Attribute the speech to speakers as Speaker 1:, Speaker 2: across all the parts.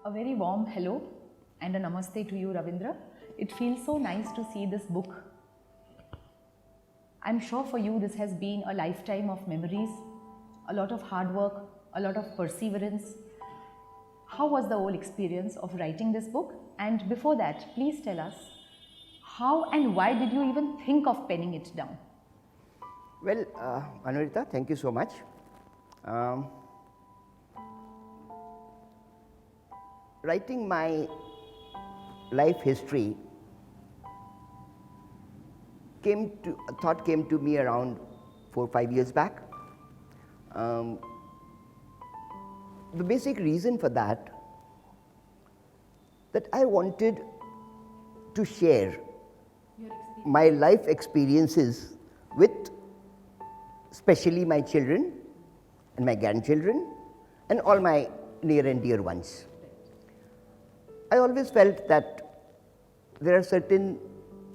Speaker 1: A very warm hello and a namaste to you, Ravindra. It feels so nice to see this book. I'm sure for you this has been a lifetime of memories, a lot of hard work, a lot of perseverance. How was the whole experience of writing this book? And before that, please tell us, how and why did you even think of penning it down?
Speaker 2: Well, Anurita, thank you so much. Writing my life history thought came to me around 4 or 5 years back. The basic reason for that I wanted to share my life experiences with especially my children and my grandchildren and all my near and dear ones. I always felt that there are certain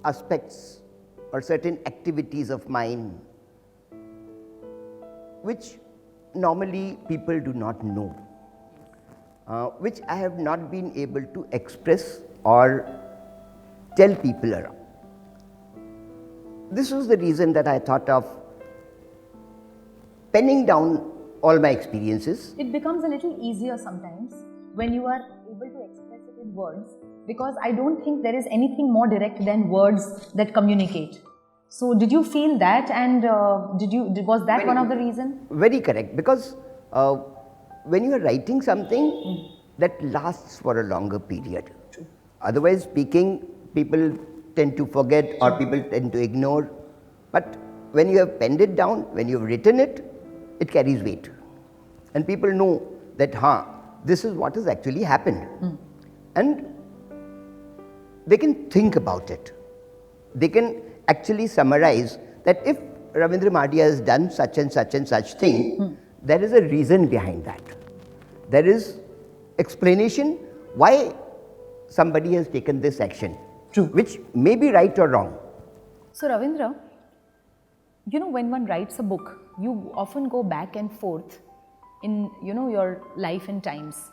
Speaker 2: aspects or certain activities of mine which normally people do not know, which I have not been able to express or tell people around. This was the reason that I thought of penning down all my experiences.
Speaker 1: It becomes a little easier sometimes when you are able to express it in words, because I don't think there is anything more direct than words that communicate. So did you feel that, and was that one of the reasons?
Speaker 2: Very correct, because when you are writing something that lasts for a longer period.
Speaker 1: True.
Speaker 2: Otherwise speaking, people tend to forget or people tend to ignore. But when you have penned it down, when you have written it, it carries weight. And people know that, this is what has actually happened. And they can think about it. They can actually summarize that if Ravindra Mardia has done such and such and such thing, there is a reason behind that. There is explanation why somebody has taken this action.
Speaker 1: True.
Speaker 2: Which may be right or wrong.
Speaker 1: So Ravindra, when one writes a book, you often go back and forth in your life and times.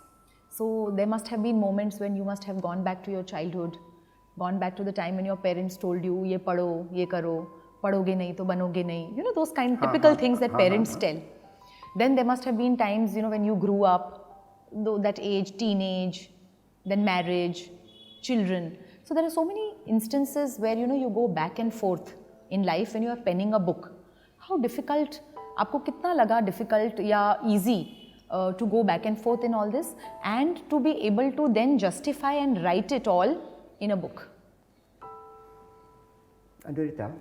Speaker 1: So there must have been moments when you must have gone back to your childhood, gone back to the time when your parents told you, ye padho, ye karo, padhoge nahi to banoge nahi. Those typical things that parents tell. Then there must have been times, when you grew up, that age, teenage, then marriage, children. So there are so many instances where, you go back and forth in life when you are penning a book. How difficult, aapko kitna laga difficult ya easy to go back and forth in all this and to be able to then justify and write it all in a book?
Speaker 2: Anurita,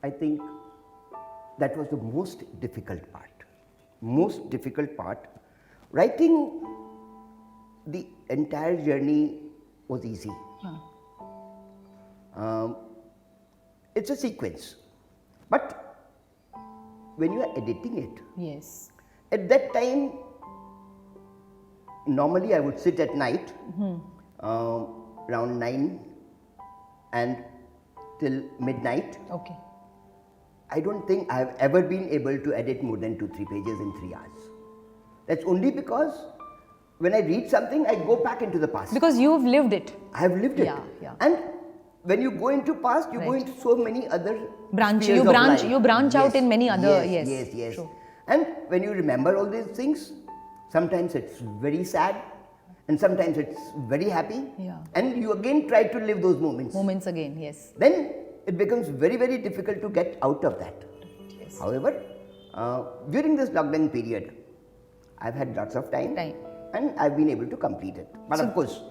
Speaker 2: I think that was the most difficult part. Most difficult part. Writing the entire journey was easy. It's a sequence. But when you are editing it,
Speaker 1: Yes.
Speaker 2: at that time, normally I would sit at night around 9 and till midnight.
Speaker 1: Okay.
Speaker 2: I don't think I have ever been able to edit more than 2-3 pages in 3 hours. That's only because when I read something, I go back into the past.
Speaker 1: Because you've lived it.
Speaker 2: I have lived it.
Speaker 1: Yeah.
Speaker 2: And when you go into past, you go into so many other spheres of life.
Speaker 1: You branch out in many other,
Speaker 2: Yes.
Speaker 1: True.
Speaker 2: And when you remember all these things, sometimes it's very sad and sometimes it's very happy.
Speaker 1: Yeah.
Speaker 2: And you again try to live those moments.
Speaker 1: Moments again, yes.
Speaker 2: Then it becomes very, very difficult to get out of that.
Speaker 1: Yes.
Speaker 2: However, during this lockdown period, I've had lots of time. And I've been able to complete it. But of course,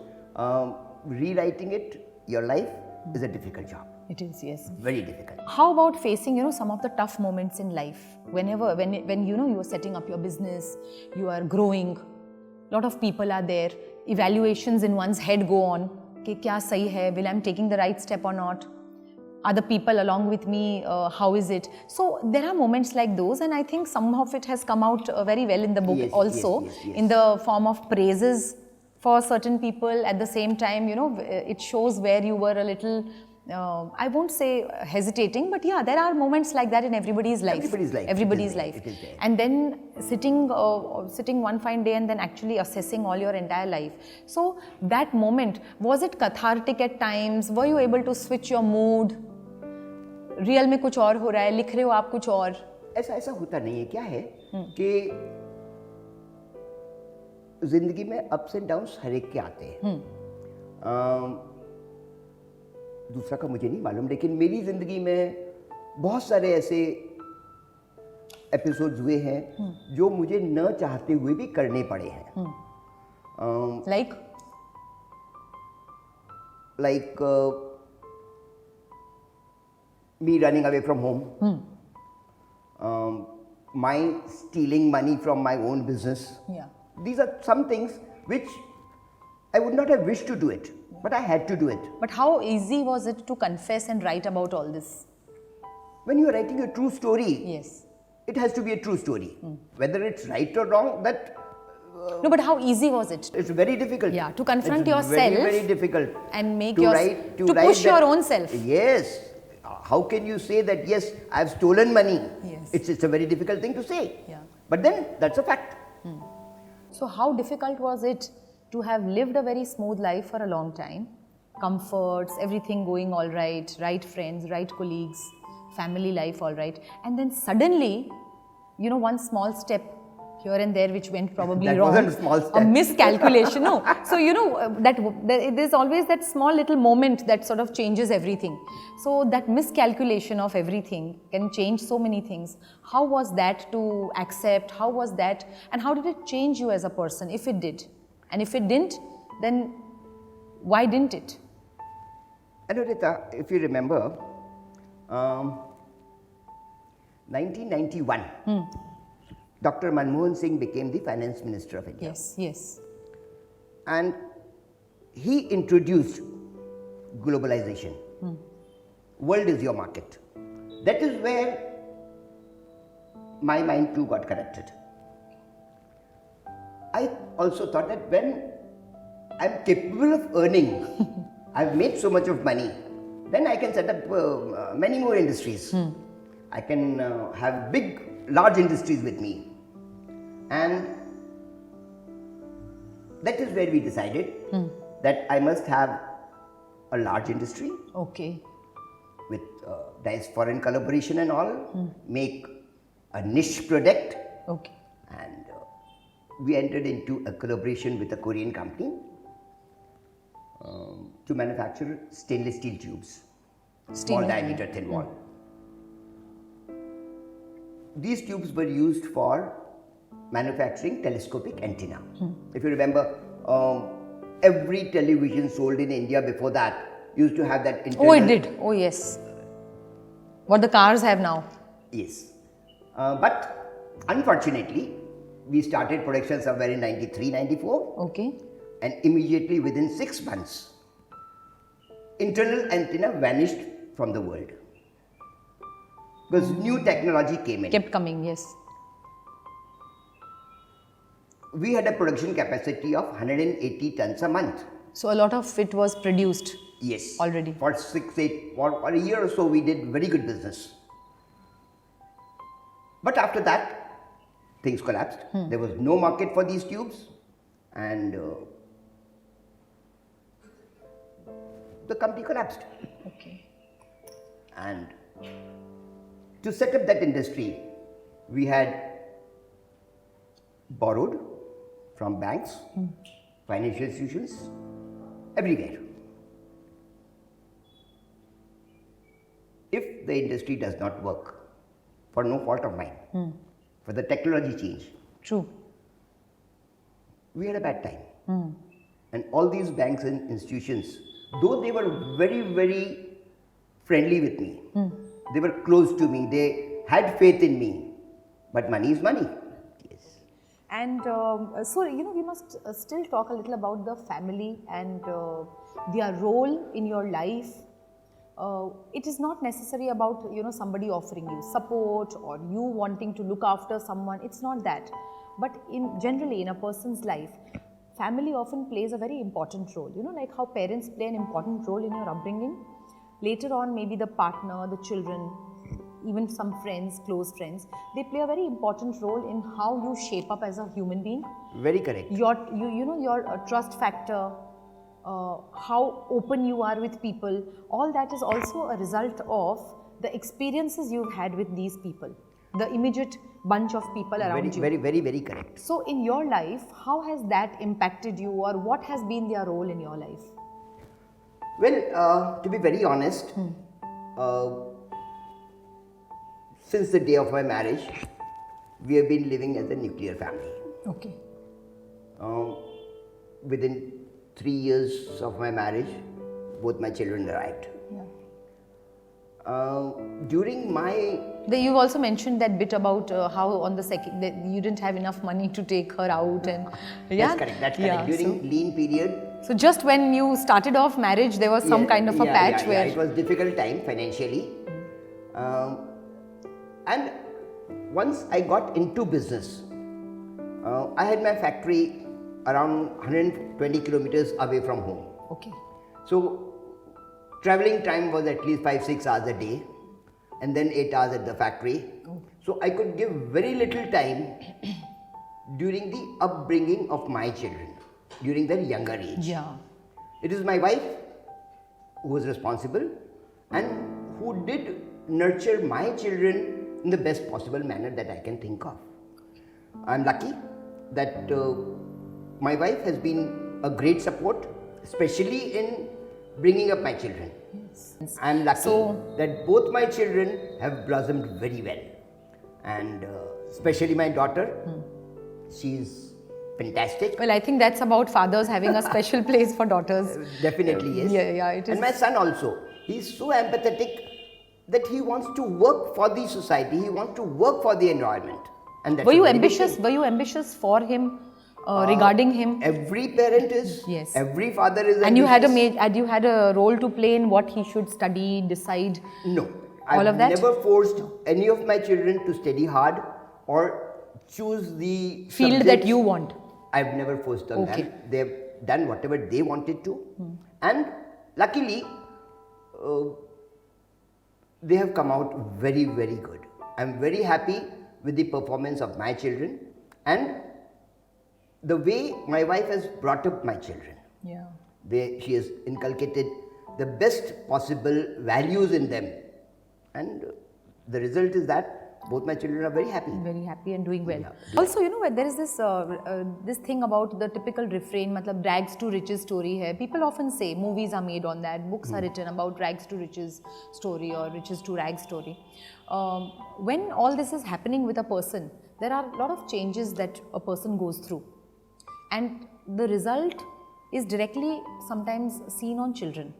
Speaker 2: rewriting it, your life, is a difficult job.
Speaker 1: It is, yes.
Speaker 2: Very difficult.
Speaker 1: How about facing, some of the tough moments in life? When you are setting up your business, you are growing, lot of people are there, evaluations in one's head go on, कि क्या सही है, will I'm taking the right step or not? Are the people along with me, how is it? So there are moments like those, and I think some of it has come out very well in the book also, in the form of praises for certain people. At the same time, it shows where you were a little I won't say hesitating, but yeah, there are moments like that in everybody's life.
Speaker 2: Everybody's life.
Speaker 1: Everybody's
Speaker 2: It is there.
Speaker 1: life.
Speaker 2: It is there.
Speaker 1: And then sitting one fine day and then actually assessing all your entire life. So that moment, was it cathartic at times? Were you able to switch your mood? Real में कुछ और हो रहा है, लिख रहे हो आप कुछ और.
Speaker 2: ऐसा होता नहीं है. क्या है कि जिंदगी में अप्स एंड डाउन्स हर एक के आते हैं. दूसरा का मुझे नहीं मालूम, लेकिन मेरी जिंदगी में बहुत सारे ऐसे एपिसोड्स हुए हैं जो मुझे न चाहते हुए भी करने पड़े हैं. like me running away from home, my stealing money from my own business.
Speaker 1: Yeah.
Speaker 2: These are some things which I would not have wished to do it, but I had to do it.
Speaker 1: But how easy was it to confess and write about all this?
Speaker 2: When you are writing a true story,
Speaker 1: Yes.
Speaker 2: it has to be a true story. Whether it's right or wrong, that
Speaker 1: No, but how easy was it?
Speaker 2: it's very difficult.
Speaker 1: Yeah, to confront
Speaker 2: it's
Speaker 1: yourself
Speaker 2: very, very difficult.
Speaker 1: And make
Speaker 2: to
Speaker 1: your
Speaker 2: write,
Speaker 1: to
Speaker 2: write
Speaker 1: push your
Speaker 2: that-
Speaker 1: own self.
Speaker 2: Yes. How can you say that, yes, I've stolen money?
Speaker 1: Yes.
Speaker 2: It's a very difficult thing to say.
Speaker 1: Yeah.
Speaker 2: But then, that's a fact.
Speaker 1: So how difficult was it to have lived a very smooth life for a long time? Comforts, everything going all right friends, right colleagues, family life all right. And then suddenly, one small step here and there which went probably
Speaker 2: That
Speaker 1: wrong.
Speaker 2: wasn't a small step.
Speaker 1: A miscalculation. No. So, there's always that small little moment that sort of changes everything. So that miscalculation of everything can change so many things. How was that to accept? How was that? And how did it change you as a person, if it did? And if it didn't, then why didn't it?
Speaker 2: Anurita, if you remember, 1991, Dr. Manmohan Singh became the finance minister of India.
Speaker 1: Yes, yes.
Speaker 2: And he introduced globalization. World is your market. That is where my mind too got connected. I also thought that when I'm capable of earning, I've made so much of money, then I can set up many more industries. I can have large industries with me. And that is where we decided that I must have a large industry.
Speaker 1: Okay.
Speaker 2: With nice foreign collaboration and all, make a niche product.
Speaker 1: Okay.
Speaker 2: And we entered into a collaboration with a Korean company to manufacture stainless steel tubes, small diameter, thin wall. These tubes were used for manufacturing telescopic antenna. If you remember, every television sold in India before that used to have that internal...
Speaker 1: Oh, it did. Oh, yes. What the cars have now.
Speaker 2: Yes. But unfortunately, we started production somewhere in 93, 94.
Speaker 1: Okay.
Speaker 2: And immediately within 6 months, internal antenna vanished from the world. Because new technology came in.
Speaker 1: Kept coming, yes.
Speaker 2: We had a production capacity of 180 tons a month.
Speaker 1: So a lot of it was produced.
Speaker 2: Yes.
Speaker 1: Already.
Speaker 2: For 6, 8, for a year or so, we did very good business. But after that, things collapsed. There was no market for these tubes, and the company collapsed.
Speaker 1: Okay.
Speaker 2: And to set up that industry, we had borrowed from banks, financial institutions, everywhere. If the industry does not work, for no fault of mine, for the technology change,
Speaker 1: True.
Speaker 2: we had a bad time. And all these banks and institutions, though they were very, very friendly with me, they were close to me, they had faith in me, but money is money. Yes.
Speaker 1: And so, we must still talk a little about the family and their role in your life. It is not necessary about, somebody offering you support or you wanting to look after someone. It's not that. But generally in a person's life, family often plays a very important role. Like how parents play an important role in your upbringing. later on maybe the partner, the children, even some friends, close friends, they play a very important role in how you shape up as a human being.
Speaker 2: Very correct.
Speaker 1: Your trust factor, how open you are with people, all that is also a result of the experiences you've had with these people, the immediate bunch of people around you.
Speaker 2: Very correct.
Speaker 1: So in your life, how has that impacted you, or what has been their role in your life?
Speaker 2: Well, to be very honest, since the day of my marriage, we have been living as a nuclear family.
Speaker 1: Okay.
Speaker 2: Within 3 years of my marriage, both my children arrived.
Speaker 1: Yeah.
Speaker 2: During my...
Speaker 1: You've also mentioned that bit about how on the second, that you didn't have enough money to take her out, and
Speaker 2: That's correct.
Speaker 1: Yeah,
Speaker 2: During lean period.
Speaker 1: So just when you started off marriage, there was some kind of a patch where...
Speaker 2: it was difficult time financially. And once I got into business, I had my factory around 120 kilometers away from home.
Speaker 1: Okay.
Speaker 2: So traveling time was at least 5-6 hours a day, and then 8 hours at the factory. So I could give very little time during the upbringing of my children, during their younger age.
Speaker 1: Yeah.
Speaker 2: It is my wife who was responsible and who did nurture my children in the best possible manner that I can think of. I'm lucky that my wife has been a great support, especially in bringing up my children.
Speaker 1: Yes.
Speaker 2: I'm lucky that both my children have blossomed very well, and especially my daughter, she's fantastic.
Speaker 1: Well, I think that's about fathers having a special place for daughters.
Speaker 2: Definitely yes.
Speaker 1: Yeah, it is.
Speaker 2: And my son also, he's so empathetic that he wants to work for the society, he wants to work for the environment. And that's
Speaker 1: Were you ambitious for him, regarding him?
Speaker 2: Every parent is.
Speaker 1: Yes.
Speaker 2: Every father is.
Speaker 1: And
Speaker 2: ambitious.
Speaker 1: you had a role to play in what he should study, decide.
Speaker 2: No,
Speaker 1: all of that.
Speaker 2: I've never forced any of my children to study hard or choose the
Speaker 1: field
Speaker 2: subjects.
Speaker 1: that you want.
Speaker 2: I've never forced them.
Speaker 1: Okay.
Speaker 2: They've done whatever they wanted to, and luckily, they have come out very good. I'm very happy with the performance of my children and the way my wife has brought up my children.
Speaker 1: Yeah.
Speaker 2: She has inculcated the best possible values in them, and the result is that both my children are very happy.
Speaker 1: Very happy and doing well.
Speaker 2: Yeah.
Speaker 1: Also, there is this thing about the typical refrain, matlab rags to riches story hai. People often say, movies are made on that, books are written about rags to riches story or riches to rags story. When all this is happening with a person, there are a lot of changes that a person goes through. And the result is directly sometimes seen on children,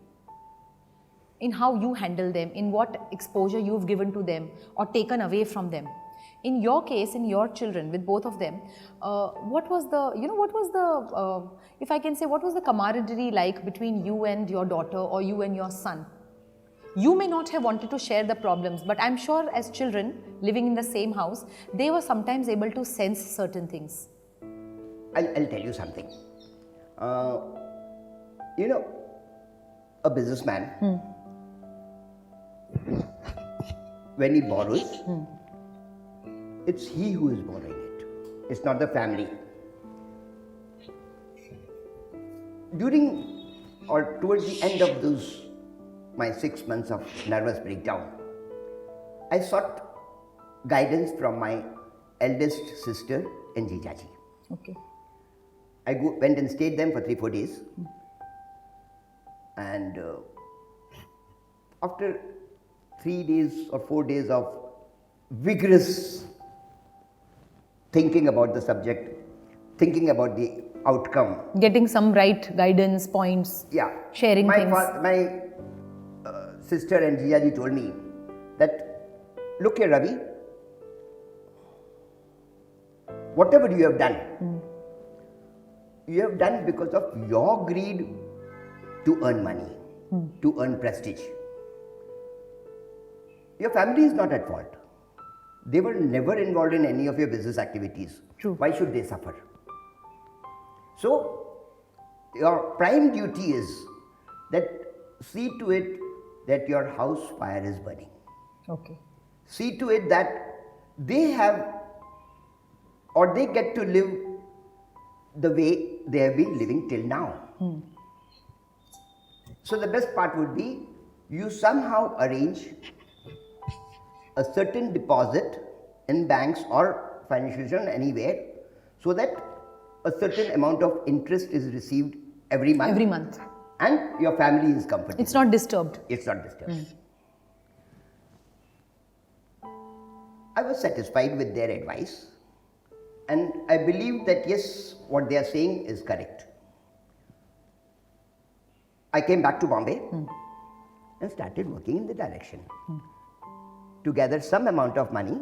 Speaker 1: in how you handle them, in what exposure you've given to them or taken away from them. In your case, in your children, with both of them, what was the, if I can say, what was the camaraderie like between you and your daughter or you and your son? You may not have wanted to share the problems, but I'm sure as children living in the same house, they were sometimes able to sense certain things.
Speaker 2: I'll tell you something. A businessman, when he borrows, it's he who is borrowing it. It's not the family. During or towards the end of my 6 months of nervous breakdown, I sought guidance from my eldest sister and Jijaji.
Speaker 1: Okay.
Speaker 2: I went and stayed them for 3-4 days, and after 3 days or 4 days of vigorous thinking about the subject, thinking about the outcome,
Speaker 1: getting some right guidance points, sharing things.
Speaker 2: My sister and Jijaji told me that, look here Ravi, whatever you have done, you have done because of your greed to earn money, to earn prestige. Your family is not at fault. They were never involved in any of your business activities.
Speaker 1: True.
Speaker 2: Why should they suffer? So, your prime duty is that see to it that your house fire is burning.
Speaker 1: Okay.
Speaker 2: See to it that they have or they get to live the way they have been living till now. So the best part would be you somehow arrange a certain deposit in banks or financial institution anywhere so that a certain amount of interest is received every month.
Speaker 1: Every month.
Speaker 2: And your family is comfortable.
Speaker 1: It's not disturbed.
Speaker 2: It's not disturbed. I was satisfied with their advice and I believe that yes, what they are saying is correct. I came back to Bombay and started working in the direction to gather some amount of money.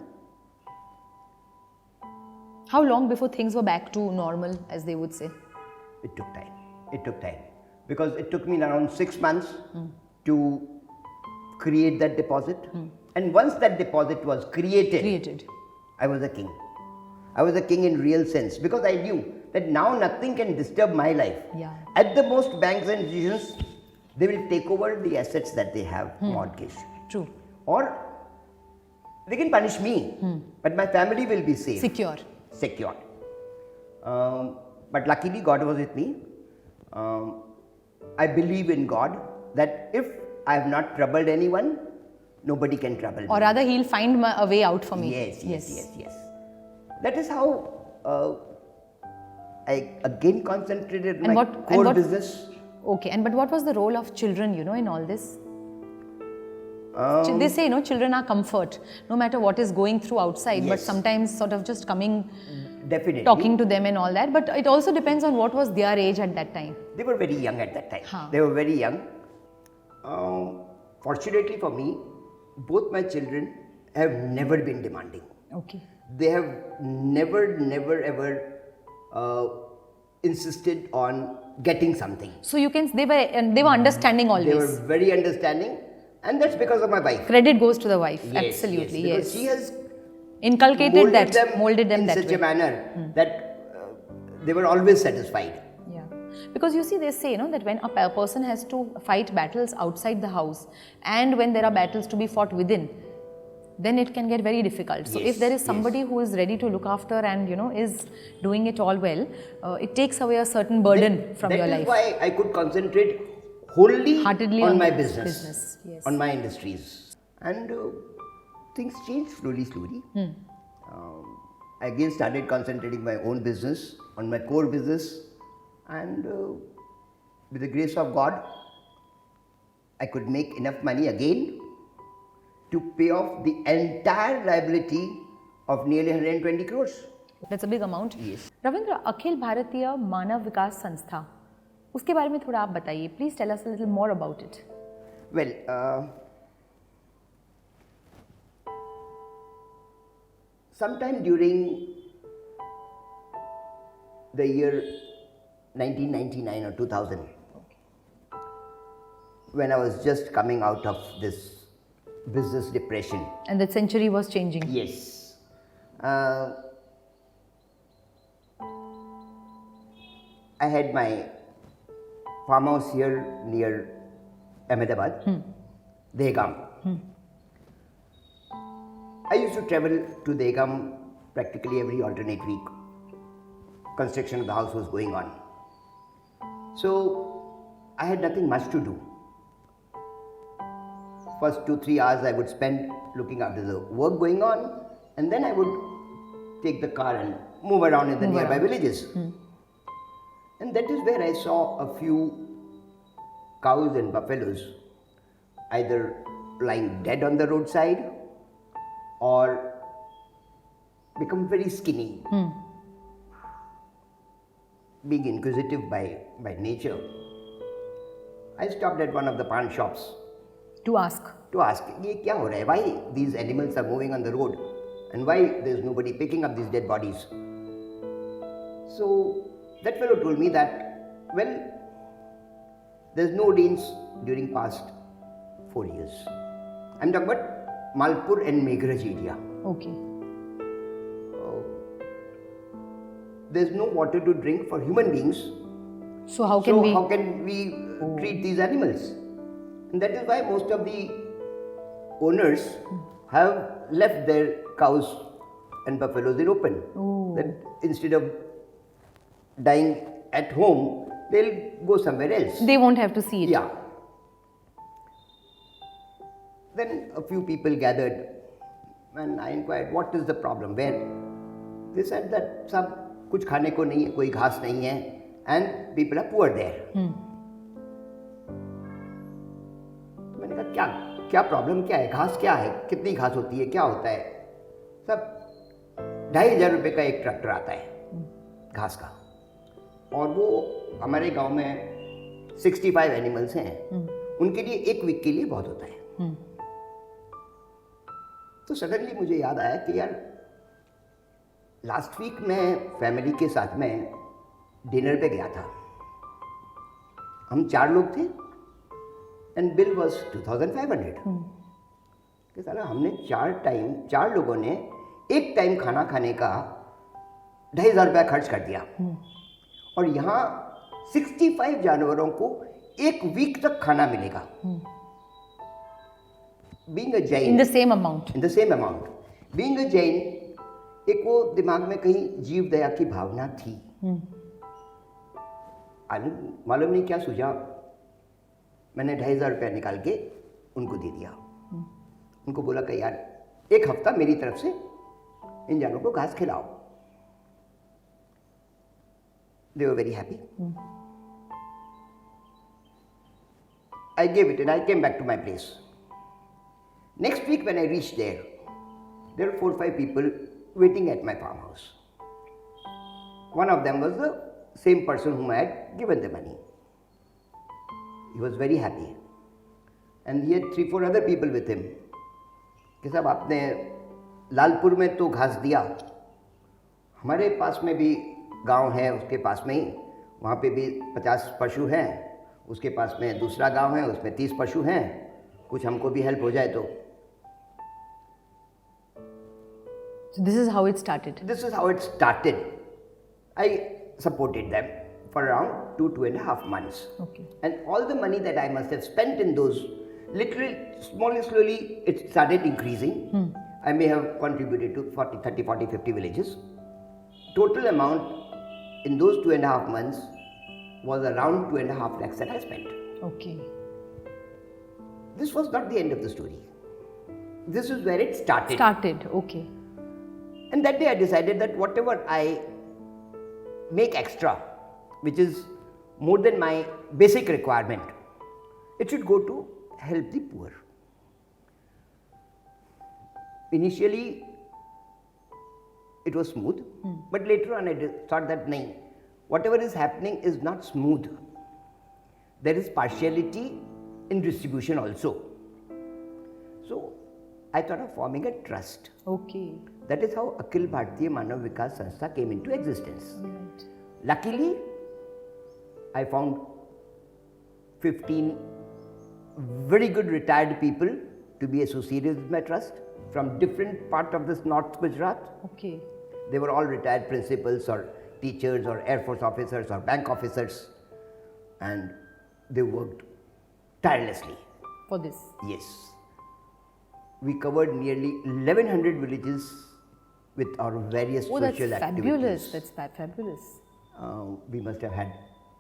Speaker 1: How long before things were back to normal, as they would say?
Speaker 2: It took time. It took time. Because it took me around 6 months to create that deposit. And once that deposit was created, I was a king. I was a king in real sense because I knew that now nothing can disturb my life.
Speaker 1: Yeah.
Speaker 2: At the most, banks and institutions, they will take over the assets that they have mortgaged.
Speaker 1: True.
Speaker 2: Or they can punish me, but my family will be safe.
Speaker 1: Secure.
Speaker 2: But luckily, God was with me. I believe in God that if I have not troubled anyone, nobody can trouble me.
Speaker 1: Or rather, He'll find a way out for me.
Speaker 2: Yes. That is how I again concentrated on my core business.
Speaker 1: Okay, but what was the role of children, in all this? They say, children are comfort, no matter what is going through outside, but sometimes sort of just coming,
Speaker 2: definitely
Speaker 1: talking to them and all that. But it also depends on what was their age at that time.
Speaker 2: They were very young at that time. They were very young. Fortunately for me, both my children have never been demanding.
Speaker 1: Okay.
Speaker 2: They have never ever insisted on getting something.
Speaker 1: So you can, they were understanding always.
Speaker 2: They were very understanding, and that's because of my wife.
Speaker 1: Credit goes to the wife.
Speaker 2: Yes,
Speaker 1: Absolutely,
Speaker 2: because she has
Speaker 1: inculcated molded them
Speaker 2: in
Speaker 1: that
Speaker 2: such
Speaker 1: way.
Speaker 2: a manner that they were always satisfied.
Speaker 1: Yeah, because you see, they say that when a person has to fight battles outside the house and when there are battles to be fought within, then it can get very difficult. So if there is somebody who is ready to look after and is doing it all well, it takes away a certain burden from your life.
Speaker 2: That is why I could concentrate wholeheartedly on my business.
Speaker 1: Yes.
Speaker 2: On my industries, and things changed slowly. I again started concentrating my own business, on my core business, and with the grace of God, I could make enough money again to pay off the entire liability of nearly 120 crores.
Speaker 1: That's a big amount.
Speaker 2: Yes.
Speaker 1: Ravindra, Akhil Bharatiya मानव विकास संस्था, उसके बारे में थोड़ा आप बताइए. Please tell us a little more about it.
Speaker 2: Well, sometime during the year 1999 or 2000, when I was just coming out of this business depression.
Speaker 1: And the century was changing.
Speaker 2: Yes. I had my farmhouse here near Ahmedabad, Dehgaon. I used to travel to Dehgaon practically every alternate week. Construction of the house was going on. So I had nothing much to do. First 2-3 hours I would spend looking after the work going on, and then I would take the car and move around in the nearby villages. And that is where I saw a few cows and buffaloes either lying dead on the roadside or become very skinny. Being inquisitive by nature, I stopped at one of the pawn shops
Speaker 1: to ask,
Speaker 2: ये क्या हो रहा है? Why these animals are moving on the road, and why there's nobody picking up these dead bodies? So that fellow told me that, well, there's no rains during past 4 years. I'm talking about Malpur and Meghraj area.
Speaker 1: Okay.
Speaker 2: There's no water to drink for human beings.
Speaker 1: So how can we
Speaker 2: treat these animals? And that is why most of the owners have left their cows and buffaloes in open.
Speaker 1: Oh.
Speaker 2: That instead of dying at home, they'll go somewhere else.
Speaker 1: They won't have to see it.
Speaker 2: Yeah. Then a few people gathered and I inquired, what is the problem? Where? They said that सब कुछ खाने को नहीं है, कोई घास नहीं है, and people are poor there. मैंने कहा क्या क्या प्रॉब्लम क्या है, घास क्या है, कितनी घास होती है, क्या होता है? सब 2,500 रुपये का एक ट्रैक्टर आता है घास का, और वो हमारे गांव में 65 एनिमल्स हैं, उनके लिए एक वीक के लिए बहुत होता है. तो सडनली मुझे याद आया कि यार लास्ट वीक मैं फैमिली के साथ में डिनर पे गया था. हम 4 लोग थे एंड बिल वॉज 2,500. कि साला हमने 4 लोगों ने एक टाइम खाना खाने का 2,500 रुपया खर्च कर दिया, और यहाँ 65 जानवरों को एक वीक तक खाना मिलेगा. Being a Jain,
Speaker 1: In the same amount.
Speaker 2: In the same amount. Being a Jain, एक वो दिमाग में कहीं जीव दया की भावना थी. मालूम नहीं क्या सूझा, मैंने 2,500 रुपया निकाल के उनको दे दिया. उनको बोला कि यार एक हफ्ता मेरी तरफ से इन जानवरों को घास खिलाओ. They were very happy. I gave it and I came back to my place. Next week when I reached there were 4 or 5 people waiting at my farmhouse. One of them was the same person whom I had given the money. He was very happy. And he had 3-4 other people with him. कि साहब आपने लालपुर में तो घास दिया, हमारे पास में भी गांव है, उसके पास में ही वहाँ पे भी 50 पशु हैं, उसके पास में दूसरा गांव है, उसमें 30 पशु हैं, कुछ हमको भी हेल्प हो जाए तो.
Speaker 1: So this is how it started.
Speaker 2: This is how it started. I supported them for around 2.5 months.
Speaker 1: Okay.
Speaker 2: And all the money that I must have spent in those, literally, slowly, it started increasing. I may have contributed to 30, 40, 50 villages. Total amount in those 2.5 months was around 2.5 lakhs that I spent.
Speaker 1: Okay.
Speaker 2: This was not the end of the story. This is where it started.
Speaker 1: Okay.
Speaker 2: And that day I decided that whatever I make extra, which is more than my basic requirement, it should go to help the poor. Initially, it was smooth, but later on I thought that no, whatever is happening is not smooth. There is partiality in distribution also. So I thought of forming a trust.
Speaker 1: Okay.
Speaker 2: That is how Akhil Bharatiya Manav Vikas Sanstha came into existence.
Speaker 1: Right.
Speaker 2: Luckily, I found 15 very good retired people to be associated with my trust from different part of this North Gujarat.
Speaker 1: Okay.
Speaker 2: They were all retired principals or teachers or Air Force officers or bank officers, and they worked tirelessly.
Speaker 1: For this.
Speaker 2: Yes. We covered nearly 1,100 villages with our various social activities.
Speaker 1: Fabulous. That's fabulous.
Speaker 2: We must have had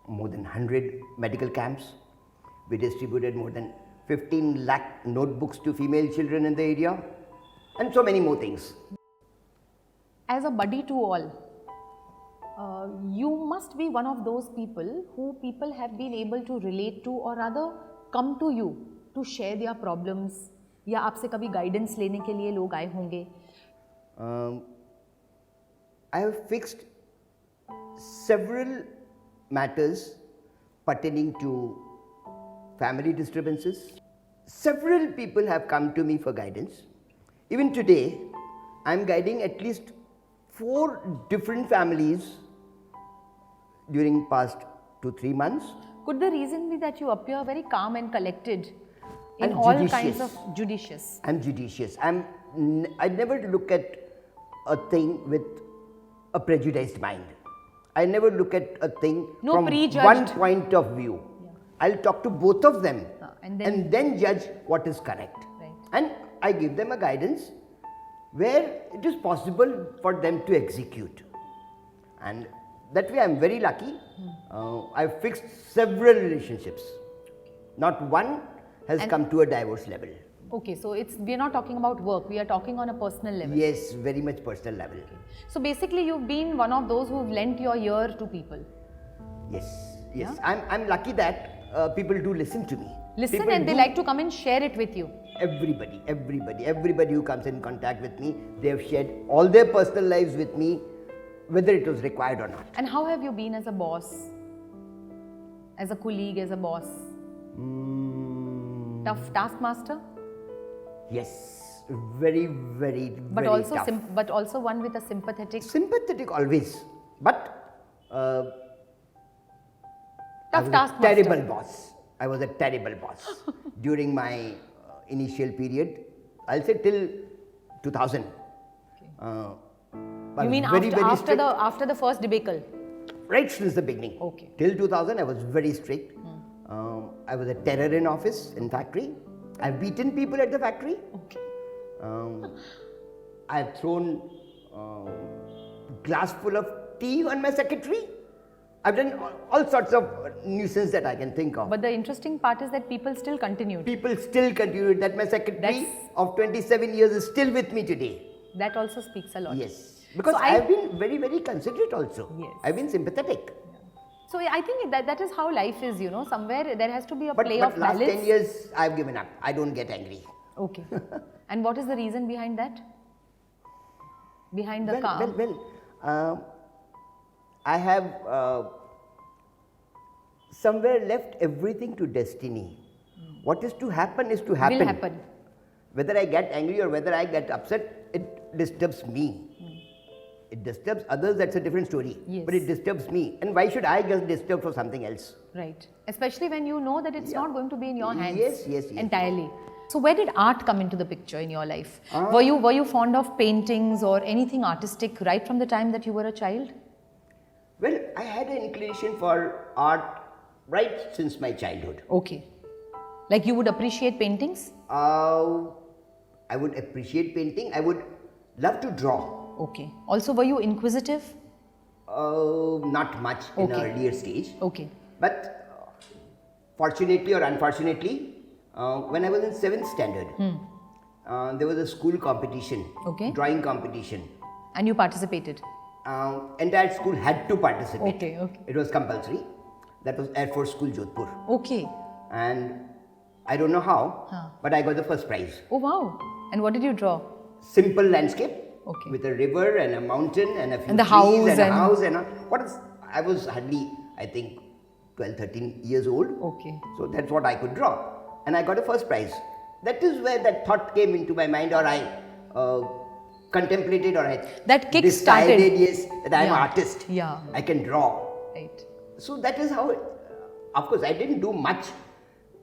Speaker 2: more than 100 medical camps. We distributed more than 15 lakh notebooks to female children in the area, and so many more things.
Speaker 1: As a buddy to all, you must be one of those people who people have been able to relate to, or rather come to you to share their problems, या आपसे कभी guidance लेने के लिए लोग आए होंगे?
Speaker 2: I have fixed several matters pertaining to family disturbances. Several people have come to me for guidance. Even today, I am guiding at least 4 different families during past 2-3 months.
Speaker 1: Could the reason be that you appear very calm and collected in
Speaker 2: I'm
Speaker 1: all
Speaker 2: judicious.
Speaker 1: kinds of judicious?
Speaker 2: I'm judicious. I never look at a thing with a prejudiced mind. I never look at a thing
Speaker 1: No
Speaker 2: from
Speaker 1: prejudged.
Speaker 2: one point of view.
Speaker 1: Yeah.
Speaker 2: I'll talk to both of them
Speaker 1: And
Speaker 2: then judge what is correct.
Speaker 1: Right.
Speaker 2: And I give them a guidance where it is possible for them to execute. And that way I am very lucky. I've fixed several relationships. Not one has come to a divorce level.
Speaker 1: Okay, so we are not talking about work, we are talking on a personal level.
Speaker 2: Yes, very much personal level.
Speaker 1: So basically you've been one of those who've lent your ear to people.
Speaker 2: Yes.
Speaker 1: Yeah?
Speaker 2: I'm lucky that people do listen to me.
Speaker 1: Listen,
Speaker 2: People
Speaker 1: and they
Speaker 2: do.
Speaker 1: like to come and share it with you.
Speaker 2: Everybody who comes in contact with me, they have shared all their personal lives with me, whether it was required or not.
Speaker 1: And how have you been as a boss? As a colleague, as a boss? Tough taskmaster?
Speaker 2: Yes, very
Speaker 1: But
Speaker 2: very
Speaker 1: also
Speaker 2: tough.
Speaker 1: but also one with a sympathetic.
Speaker 2: Sympathetic always, but I
Speaker 1: Tough
Speaker 2: was a
Speaker 1: taskmaster.
Speaker 2: terrible boss. I was a terrible boss during my initial period. I'll say till 2000. I
Speaker 1: You
Speaker 2: was
Speaker 1: mean
Speaker 2: very strict.
Speaker 1: after the first debacle?
Speaker 2: Right since the beginning.
Speaker 1: Okay.
Speaker 2: Till 2000, I was very strict. I was a terror in office, in factory. I've beaten people at the factory.
Speaker 1: Okay.
Speaker 2: I've thrown glass full of tea on my secretary. I've done all sorts of nuisance that I can think of.
Speaker 1: But the interesting part is that people still continued.
Speaker 2: People still continue that. My secretary
Speaker 1: That's-
Speaker 2: of 27 years is still with me today.
Speaker 1: That also speaks a lot.
Speaker 2: Yes. Because
Speaker 1: So
Speaker 2: I've been very considerate also.
Speaker 1: Yes.
Speaker 2: I've been sympathetic.
Speaker 1: So I think that is how life is, somewhere there has to be a
Speaker 2: But
Speaker 1: play of
Speaker 2: last
Speaker 1: balance.
Speaker 2: 10 years, I've given up. I don't get angry.
Speaker 1: Okay. And what is the reason behind that? Behind the calm?
Speaker 2: I have somewhere left everything to destiny. What is to happen is to happen.
Speaker 1: Will happen.
Speaker 2: Whether I get angry or whether I get upset, it disturbs me. It disturbs others, that's a different story.
Speaker 1: Yes.
Speaker 2: But it disturbs me. And why should I get disturbed for something else?
Speaker 1: Right. Especially when you know that it's not going to be in your hands.
Speaker 2: Yes.
Speaker 1: Entirely. So where did art come into the picture in your life? Were you fond of paintings or anything artistic right from the time that you were a child?
Speaker 2: Well, I had an inclination for art right since my childhood.
Speaker 1: Okay. Like you would appreciate paintings?
Speaker 2: I would appreciate painting. I would love to draw.
Speaker 1: Okay. Also, were you inquisitive?
Speaker 2: Not much in an
Speaker 1: Okay.
Speaker 2: earlier stage.
Speaker 1: Okay.
Speaker 2: But fortunately or unfortunately, when I was in 7th standard, there was a school competition,
Speaker 1: Okay.
Speaker 2: drawing competition.
Speaker 1: And you participated?
Speaker 2: Entire school had to participate.
Speaker 1: Okay.
Speaker 2: It was compulsory. That was Air Force School, Jodhpur.
Speaker 1: Okay.
Speaker 2: And I don't know how, but I got the first prize.
Speaker 1: Oh wow. And what did you draw?
Speaker 2: Simple landscape.
Speaker 1: Okay.
Speaker 2: With a river and a mountain and a few
Speaker 1: And the
Speaker 2: trees
Speaker 1: house
Speaker 2: and a
Speaker 1: and-
Speaker 2: house and I was hardly, I think, 12, 13 years old.
Speaker 1: Okay.
Speaker 2: So that's what I could draw. And I got a first prize. That is where that thought came into my mind, or I contemplated, or I
Speaker 1: That kick
Speaker 2: decided,
Speaker 1: started.
Speaker 2: yes, that I am an
Speaker 1: Yeah.
Speaker 2: artist.
Speaker 1: Yeah.
Speaker 2: I can draw.
Speaker 1: Right.
Speaker 2: So that is how, of course, I didn't do much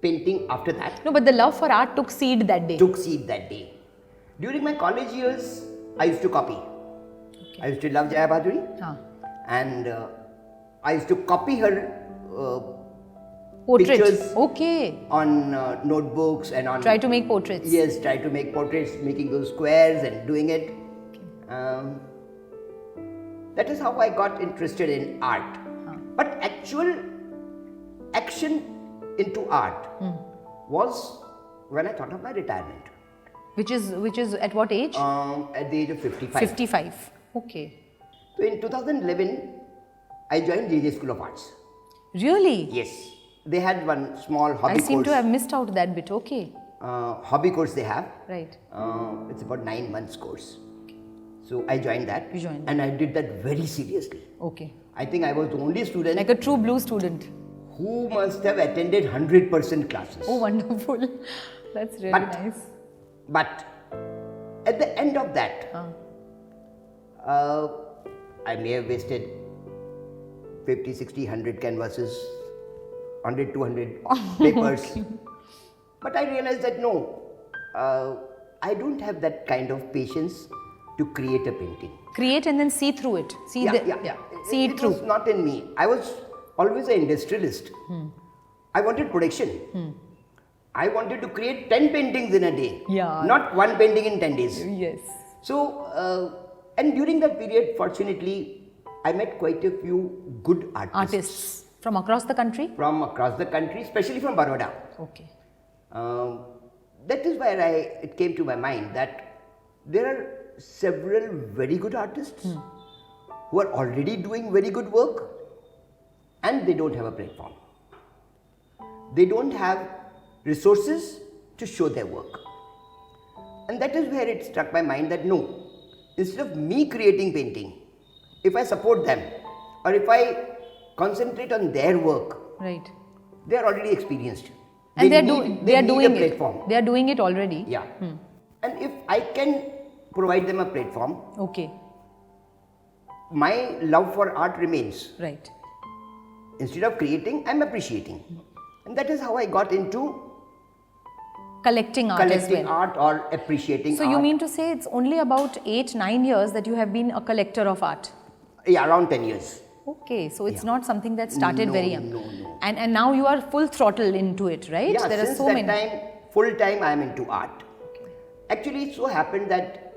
Speaker 2: painting after that.
Speaker 1: No, but the love for art took seed that day.
Speaker 2: Took seed that day. During my college years, I used to copy.
Speaker 1: Okay.
Speaker 2: I used to love Jaya Bhaduri. And I used to copy her
Speaker 1: Portraits.
Speaker 2: pictures
Speaker 1: Okay.
Speaker 2: on notebooks and on.
Speaker 1: Try to make portraits.
Speaker 2: Yes, try to make portraits, making those squares and doing it. That is how I got interested in art. But actual action into art was when I thought of my retirement.
Speaker 1: Which is at what age?
Speaker 2: At the age of 55.
Speaker 1: 55. Okay.
Speaker 2: So in 2011, I joined JJ School of Arts.
Speaker 1: Really?
Speaker 2: Yes. They had one small hobby
Speaker 1: I seem
Speaker 2: course.
Speaker 1: to have missed out that bit. Okay.
Speaker 2: Hobby course they have.
Speaker 1: Right.
Speaker 2: It's about 9 months course. So I joined that.
Speaker 1: You joined
Speaker 2: and I did that very seriously.
Speaker 1: Okay.
Speaker 2: I think I was the only student
Speaker 1: Like a true blue student.
Speaker 2: who must have attended 100% classes.
Speaker 1: Oh, wonderful. That's really
Speaker 2: But-
Speaker 1: nice.
Speaker 2: But at the end of that, I may have wasted 50, 60, 100 canvases, 100, 200 papers. But I realized that no, I don't have that kind of patience to create a painting.
Speaker 1: Create and then see through it. See See it
Speaker 2: It
Speaker 1: through.
Speaker 2: was not in me. I was always an industrialist. I wanted production. I wanted to create 10 paintings in a day.
Speaker 1: Yeah.
Speaker 2: Not one painting in 10 days.
Speaker 1: Yes.
Speaker 2: So, and during that period, fortunately, I met quite a few good
Speaker 1: Artists from across the country?
Speaker 2: from across the country, especially from Baroda.
Speaker 1: Okay.
Speaker 2: That is where it came to my mind that there are several very good artists who are already doing very good work and they don't have a platform. They don't have resources to show their work. And that is where it struck my mind that no, instead of me creating painting, if I support them or if I concentrate on their work,
Speaker 1: Right.
Speaker 2: they are already experienced.
Speaker 1: And they are
Speaker 2: need
Speaker 1: doing
Speaker 2: a
Speaker 1: it.
Speaker 2: platform.
Speaker 1: They are doing it already.
Speaker 2: Yeah. And if I can provide them a platform,
Speaker 1: Okay.
Speaker 2: my love for art remains.
Speaker 1: Right.
Speaker 2: Instead of creating, I'm appreciating. And that is how I got into
Speaker 1: Collecting art as
Speaker 2: collecting
Speaker 1: well.
Speaker 2: art or appreciating
Speaker 1: So
Speaker 2: art.
Speaker 1: you mean to say it's only about 8-9 years that you have been a collector of art?
Speaker 2: Yeah, around 10 years.
Speaker 1: Okay, so it's not something that started
Speaker 2: No,
Speaker 1: very young.
Speaker 2: no.
Speaker 1: And now you are full throttle into it, right?
Speaker 2: Yeah,
Speaker 1: There are
Speaker 2: since
Speaker 1: so
Speaker 2: that
Speaker 1: many.
Speaker 2: time, full time I am into art. Actually, it so happened that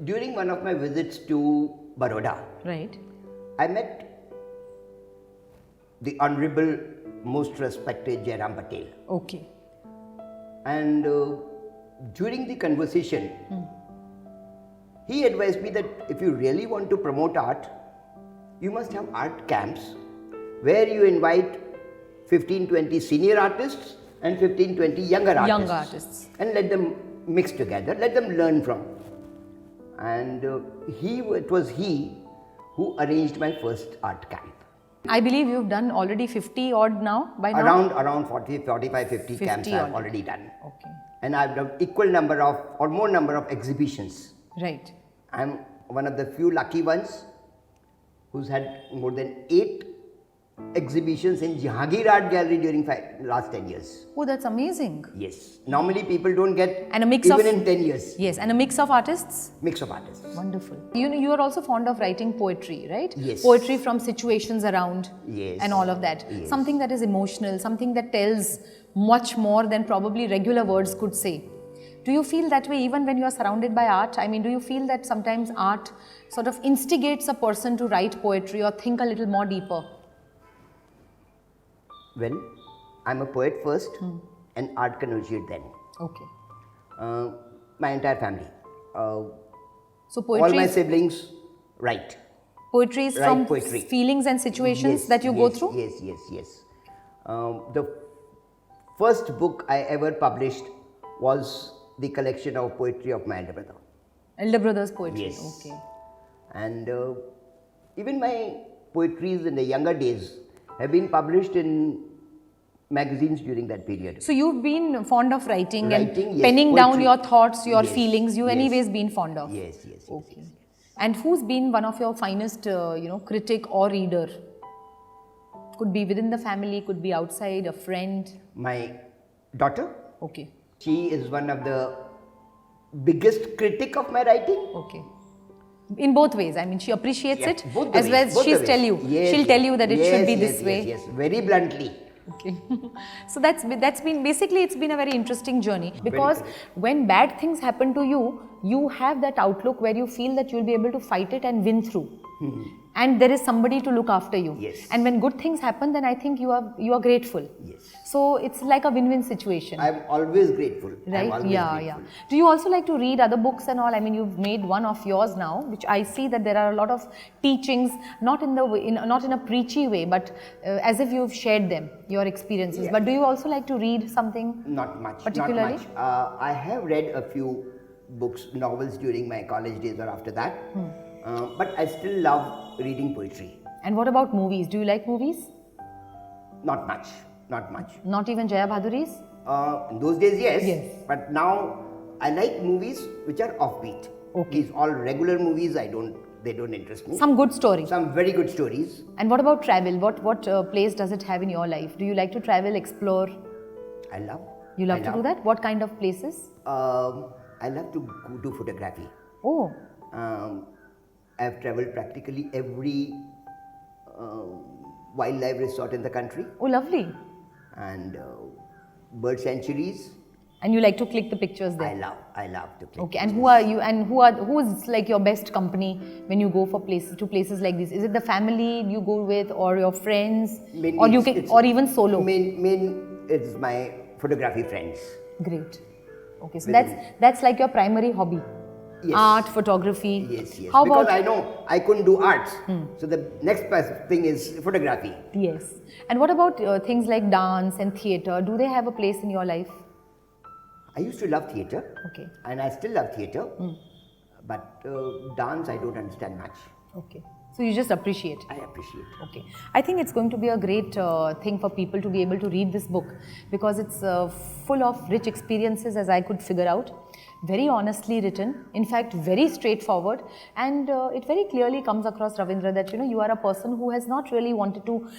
Speaker 2: during one of my visits to Baroda,
Speaker 1: Right.
Speaker 2: I met the Honorable, most respected Jairam Patel.
Speaker 1: Okay.
Speaker 2: And during the conversation, he advised me that if you really want to promote art, you must have art camps where you invite 15-20 senior artists and 15-20 younger artists.
Speaker 1: Young artists.
Speaker 2: And let them mix together, let them learn from. And it was he who arranged my first art camp.
Speaker 1: I believe you've done already 50 odd now by now?
Speaker 2: Around 40, 45, 50 camps I have already done.
Speaker 1: Okay.
Speaker 2: And I've done equal number of or more number of exhibitions.
Speaker 1: Right.
Speaker 2: I'm one of the few lucky ones who's had more than 8 exhibitions in Jahangir Art Gallery during last 10 years.
Speaker 1: Oh, that's amazing.
Speaker 2: Yes. Normally people don't get
Speaker 1: And a mix
Speaker 2: even
Speaker 1: of-
Speaker 2: in 10 years.
Speaker 1: Yes, and a mix of artists?
Speaker 2: Mix of artists.
Speaker 1: Wonderful. You are also fond of writing poetry, right?
Speaker 2: Yes.
Speaker 1: Poetry from situations around
Speaker 2: Yes.
Speaker 1: and all of that.
Speaker 2: Yes.
Speaker 1: Something that is emotional, something that tells much more than probably regular words could say. Do you feel that way even when you are surrounded by art? I mean, do you feel that sometimes art sort of instigates a person to write poetry or think a little more deeper?
Speaker 2: Well, I'm a poet first and art connoisseur then.
Speaker 1: Okay.
Speaker 2: My entire family.
Speaker 1: So
Speaker 2: All
Speaker 1: poetry
Speaker 2: my
Speaker 1: is,
Speaker 2: siblings write.
Speaker 1: poetry is
Speaker 2: write
Speaker 1: from
Speaker 2: poetry.
Speaker 1: feelings and situations
Speaker 2: Yes,
Speaker 1: that you go
Speaker 2: yes,
Speaker 1: through?
Speaker 2: Yes. The first book I ever published was the collection of poetry of my elder brother.
Speaker 1: Elder brother's poetry.
Speaker 2: Yes.
Speaker 1: Okay.
Speaker 2: And even my poetries in the younger days have been published in magazines during that period.
Speaker 1: So you've been fond of writing
Speaker 2: Writing,
Speaker 1: and
Speaker 2: yes,
Speaker 1: penning down
Speaker 2: poetry.
Speaker 1: your thoughts, your
Speaker 2: Yes,
Speaker 1: feelings. You
Speaker 2: yes.
Speaker 1: anyways been fond of.
Speaker 2: Yes.
Speaker 1: Okay. And who's been one of your finest, critic or reader? Could be within the family, could be outside, a friend.
Speaker 2: My daughter,
Speaker 1: Okay.
Speaker 2: she is one of the biggest critic of my writing.
Speaker 1: Okay. In both ways. I mean, she appreciates it
Speaker 2: both the
Speaker 1: as
Speaker 2: ways,
Speaker 1: well as
Speaker 2: both the
Speaker 1: she'll
Speaker 2: ways.
Speaker 1: tell you.
Speaker 2: Yes,
Speaker 1: She'll tell you that it should be
Speaker 2: yes,
Speaker 1: this way.
Speaker 2: Yes, very bluntly.
Speaker 1: Okay. So that's been basically, it's been a very interesting journey, because when bad things happen to you, you have that outlook where you feel that you'll be able to fight it and win through. And there is somebody to look after you.
Speaker 2: Yes.
Speaker 1: And when good things happen, then I think you are grateful.
Speaker 2: Yes.
Speaker 1: So it's like a win-win situation.
Speaker 2: I'm always grateful.
Speaker 1: Right?
Speaker 2: I'm always
Speaker 1: Yeah.
Speaker 2: grateful.
Speaker 1: Do you also like to read other books and all? I mean, you've made one of yours now, which I see that there are a lot of teachings, not in a preachy way, but as if you've shared them, your experiences.
Speaker 2: Yeah.
Speaker 1: But do you also like to read something?
Speaker 2: Not much.
Speaker 1: Particularly?
Speaker 2: Not much. I have read a few books, novels during my college days or after that. But I still love reading poetry.
Speaker 1: And what about movies? Do you like movies?
Speaker 2: Not much. Not much.
Speaker 1: Not even Jaya Bhaduri's?
Speaker 2: In those days, yes.
Speaker 1: Yes.
Speaker 2: But now I like movies which are offbeat.
Speaker 1: Okay.
Speaker 2: These all regular movies, they don't interest me.
Speaker 1: Some good story.
Speaker 2: Some very good stories.
Speaker 1: And what about travel? What place does it have in your life? Do you like to travel, explore?
Speaker 2: I love.
Speaker 1: You love to do that? What kind of places?
Speaker 2: I love to do photography.
Speaker 1: Oh,
Speaker 2: I've traveled practically every wildlife resort in the country
Speaker 1: lovely.
Speaker 2: and bird sanctuaries
Speaker 1: And you like to click the pictures there.
Speaker 2: I love to click.
Speaker 1: Okay, and who are you, and who's like your best company when you go for places like this? Is it the family you go with, or your friends, or you can, or even solo?
Speaker 2: Main is my photography friends.
Speaker 1: Great. Okay, so that's like your primary hobby.
Speaker 2: Yes.
Speaker 1: Art, photography.
Speaker 2: Yes.
Speaker 1: How
Speaker 2: because
Speaker 1: about,
Speaker 2: I know I couldn't do arts, so the next thing is photography.
Speaker 1: yes. And what about things like dance and theatre? Do they have a place in your life?
Speaker 2: I used to love theatre.
Speaker 1: Okay.
Speaker 2: And I still love theatre. But dance, I don't understand much.
Speaker 1: Okay. So you just appreciate.
Speaker 2: I appreciate.
Speaker 1: Okay. I think it's going to be a great thing for people to be able to read this book, because it's full of rich experiences, as I could figure out. Very honestly written, in fact very straightforward, and it very clearly comes across, Ravindra, that you are a person who has not really wanted to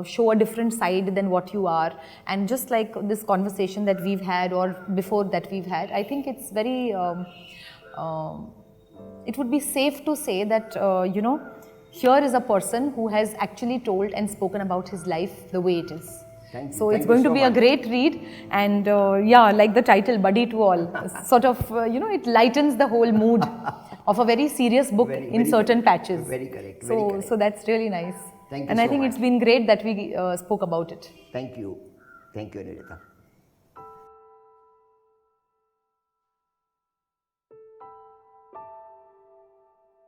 Speaker 1: show a different side than what you are. And just like this conversation that we've had, or before that we've had, I think it's very it would be safe to say that here is a person who has actually told and spoken about his life the way it is.
Speaker 2: Thank you.
Speaker 1: So it's going to be a great read, and yeah, like the title, Buddy to All, sort of, it lightens the whole mood of a very serious book in certain patches.
Speaker 2: Very correct.
Speaker 1: So that's really nice.
Speaker 2: Thank you
Speaker 1: and
Speaker 2: so
Speaker 1: I think
Speaker 2: much.
Speaker 1: it's been great that we spoke about it.
Speaker 2: Thank you. Thank you, Anurita.